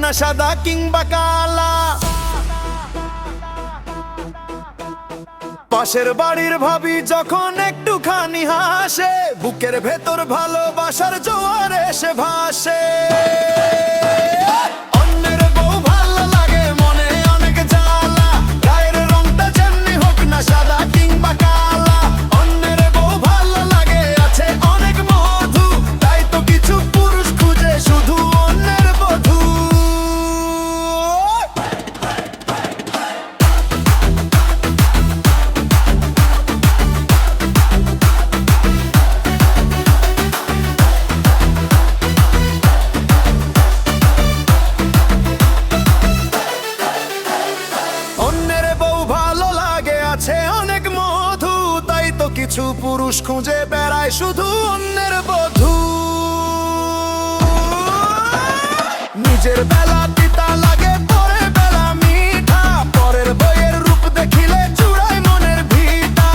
না সাদা কিংবা কালা। পাশের বাড়ির ভাবি যখন একটুখানি হাসে, বুকের ভেতর ভালোবাসার জোয়ার এসে ভাসে। অন্যের বউ ভালো লাগে মনে অনেক জ্বালা, গায়ের রংটা যেমনি হোক না সাদা কিংবা কালা। অন্যের বউ ভালো লাগে আছে অনেক মধু, তাই তো কিছু পুরুষ খুঁজে শুধু অন্যের বধূ। অন্যের বউ ভালো লাগে আছে অনেক মধু, তাই তো কিছু পুরুষ খুঁজে বেড়ায় শুধু অন্যের বধূ। নিজের বেলা তিতা লাগে পরের বেলা মিঠা, পরের বইয়ের রূপ দেখিলে চূড়ায় মনের ভিটা।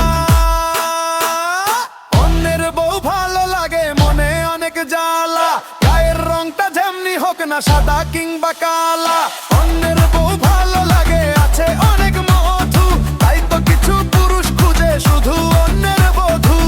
অন্যের বউ ভালো লাগে মনে অনেক জ্বালা, গায়ের রংটা যেমনি হোক না সাদা কিংবা কালা। অন্যের বউ ভালো লাগে আছে অনেক মধু, তাই তো কিছু পুরুষ খুঁজে শুধু অন্যের বধূ।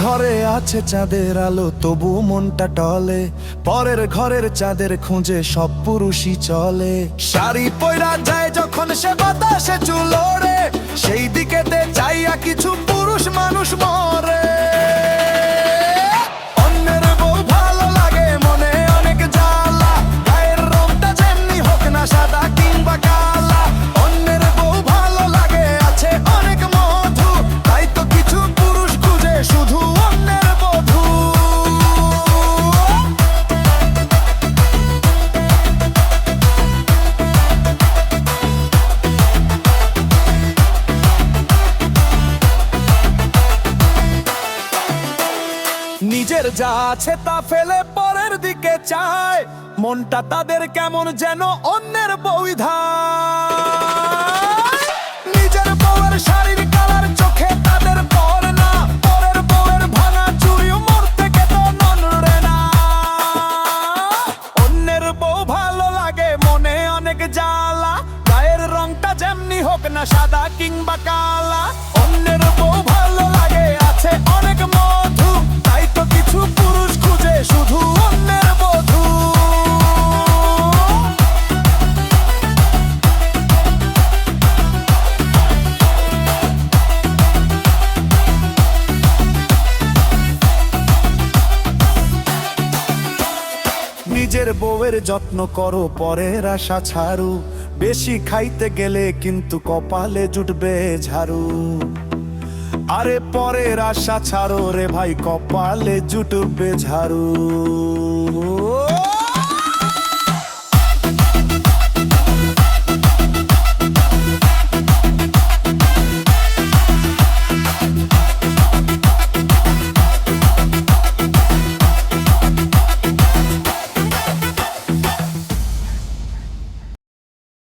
ঘরে আছে চাঁদের আলো তবু মনটা টলে, পরের ঘরের চাঁদের খুঁজে সব পুরুষই চলে। শাড়ি পয়রা যায় যখন সে বাতাসে চুল ওড়ে, সেই দিকেতে চাইয়া কিছু পুরুষ মানুষ মরে। অন্যের বউ ভালো লাগে মনে অনেক জ্বালা, গায়ের রংটা যেমনি হোক না সাদা কিংবা কালা। অন্যের বউ ভালো লাগে আছে অনেক মধু, তাই তো কিছু পুরুষ খুঁজে শুধু অন্যের বধূ। নিজের যা আছে তা ফেলে পরের দিকে চায়, মনটা তাদের কেমন যেন অন্যের বউ ধায়। নিজের বউয়ের শাড়ির কালার চোখে তাদের পড়ে না, পরের বউয়ের ভাঙা চুড়িও মোর থেকে তো নড়ে না। অন্যের বউ ভালো লাগে মনে অনেক জ্বালা, গায়ের রংটা যেমনি হোক না সাদা কিংবা কালা। অন্যের বউ ভালো লাগে আছে অনেক মধু, তাই তো কিছু পুরুষ খুঁজে শুধু অন্যের বধূ। নিজের বউয়ের যত্ন করো পরের আশা ছাড়ু, বেশি খাইতে গেলে কিন্তু কপালে জুটবে ঝাড়ু। আরে পরের আশা ছাড়ো রে ভাই, কপালে জুটবে ঝাড়ু।